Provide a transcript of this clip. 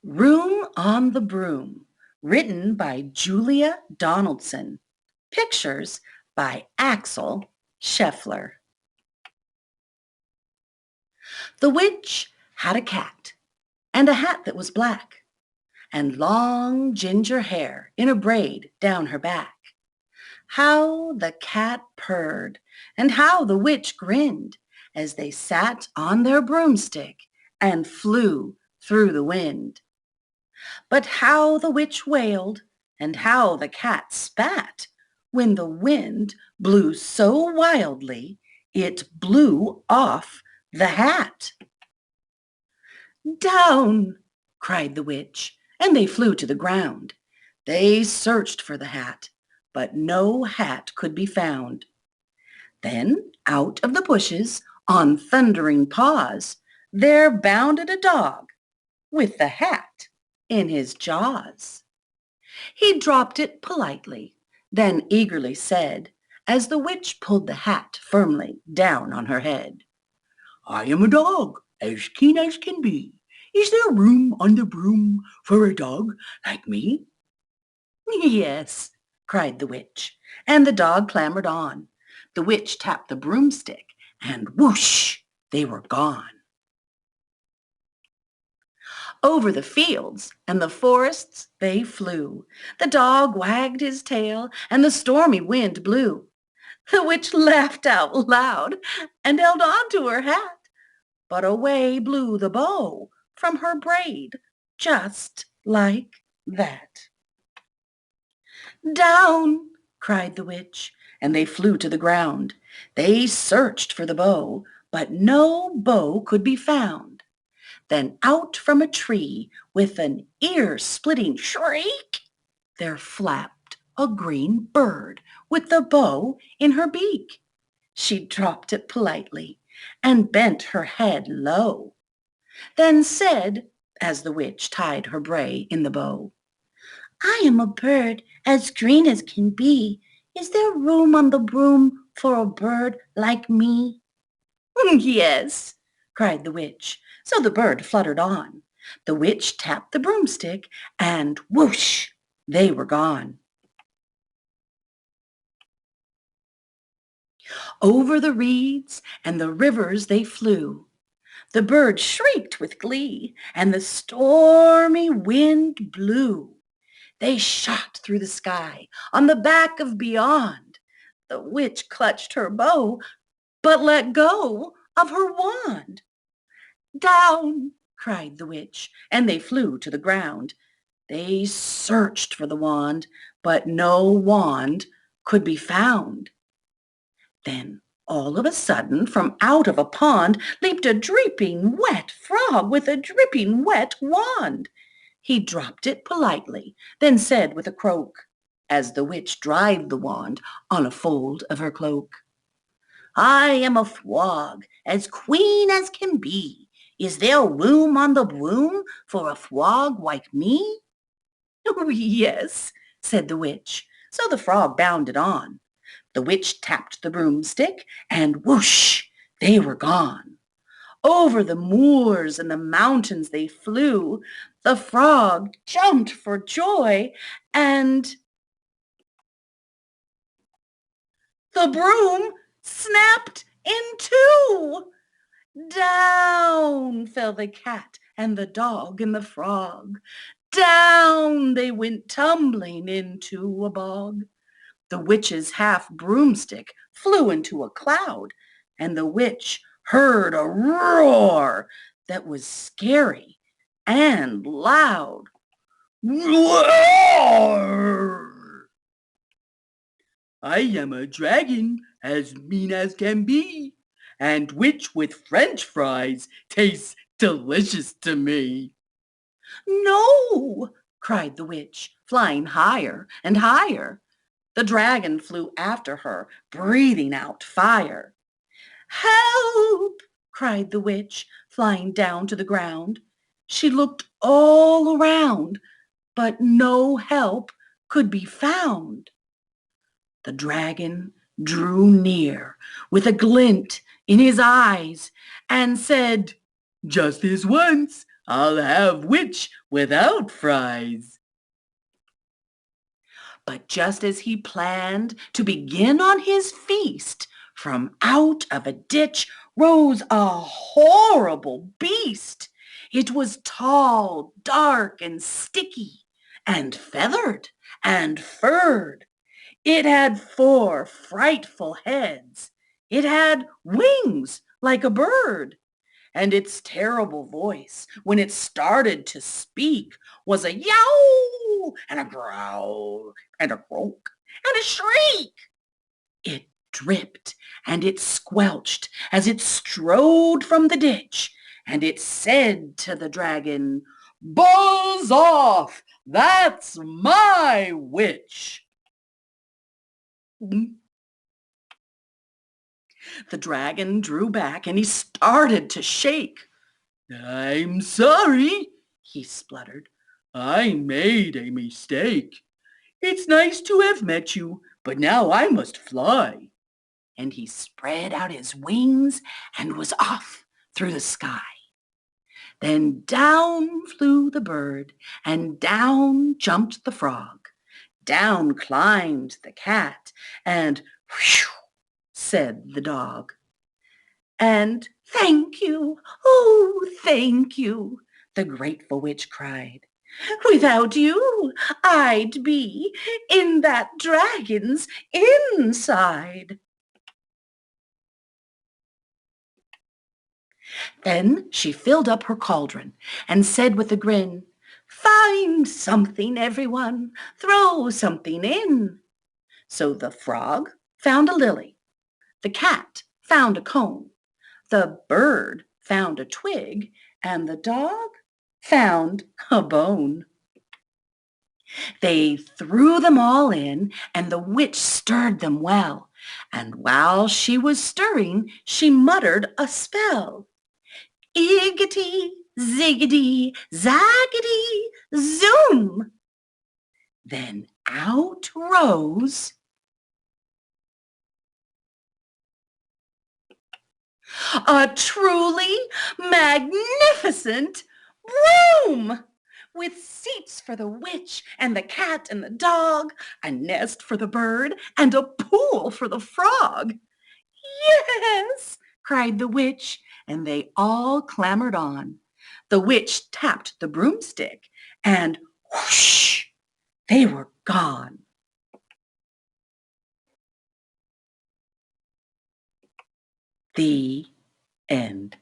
Room on the Broom, written by Julia Donaldson. Pictures by Axel Scheffler. The witch had a cat, and a hat that was black, and long ginger hair in a braid down her back. How the cat purred, and how the witch grinned, as they sat on their broomstick and flew through the wind. But how the witch wailed, and how the cat spat, when the wind blew so wildly it blew off the hat. Down, cried the witch, and they flew to the ground. They searched for the hat, but no hat could be found. Then out of the bushes, on thundering paws, there bounded a dog with the hat in his jaws. He dropped it politely, then eagerly said, as the witch pulled the hat firmly down on her head, "I am a dog, as keen as can be. Is there room on the broom for a dog like me?" "Yes," cried the witch, and the dog clambered on. The witch tapped the broomstick, and whoosh, they were gone. Over the fields and the forests they flew. The dog wagged his tail, and the stormy wind blew. The witch laughed out loud and held on to her hat, but away blew the bow from her braid, just like that. "Down!" cried the witch, and they flew to the ground. They searched for the bow, but no bow could be found. Then out from a tree, with an ear-splitting shriek, there flapped a green bird with the bow in her beak. She dropped it politely and bent her head low, then said, as the witch tied her bray in the bow, "I am a bird as green as can be. Is there room on the broom for a bird like me?" "Yes," cried the witch. So the bird fluttered on. The witch tapped the broomstick, and whoosh, they were gone. Over the reeds and the rivers they flew. The bird shrieked with glee, and the stormy wind blew. They shot through the sky on the back of beyond. The witch clutched her bow, but let go of her wand. "Down!" cried the witch, and they flew to the ground. They searched for the wand, but no wand could be found. Then all of a sudden, from out of a pond, leaped a dripping wet frog with a dripping wet wand. He dropped it politely, then said with a croak, as the witch dried the wand on a fold of her cloak, "I am a frog, as queen as can be. Is there room on the broom for a frog like me?" "Oh, yes," said the witch. So the frog bounded on. The witch tapped the broomstick, and whoosh, they were gone. Over the moors and the mountains they flew. The frog jumped for joy, and the broom snapped in two. Down fell the cat and the dog and the frog. Down they went tumbling into a bog. The witch's half broomstick flew into a cloud, and the witch heard a roar that was scary and loud. Roar! "I am a dragon, as mean as can be, and which with French fries tastes delicious to me." "No!" cried the witch, flying higher and higher. The dragon flew after her, breathing out fire. "Help!" cried the witch, flying down to the ground. She looked all around, but no help could be found. The dragon drew near with a glint in his eyes and said, "Just this once, I'll have which without fries. But just as he planned to begin on his feast, from out of a ditch rose a horrible beast. It was tall, dark, and sticky, and feathered, and furred. It had 4 frightful heads. It had wings like a bird. And its terrible voice, when it started to speak, was a yowl and a growl and a croak and a shriek. It dripped and it squelched as it strode from the ditch, and it said to the dragon, "Buzz off! That's my witch!" The dragon drew back and he started to shake. "I'm sorry," he spluttered. "I made a mistake. It's nice to have met you, but now I must fly." And he spread out his wings and was off through the sky. Then down flew the bird, and down jumped the frog. Down climbed the cat, and whew, said the dog. And "Thank you, oh, thank you," the grateful witch cried. "Without you, I'd be in that dragon's inside." Then she filled up her cauldron and said with a grin, "Find something, everyone, throw something in." So the frog found a lily, the cat found a cone, the bird found a twig, and the dog found a bone. They threw them all in, and the witch stirred them well. And while she was stirring, she muttered a spell. "Iggity, ziggity, zaggity, zoom." Then out rose a truly magnificent room, with seats for the witch and the cat and the dog, a nest for the bird, and a pool for the frog. "Yes," cried the witch, and they all clambered on. The witch tapped the broomstick, and whoosh, they were gone. The end.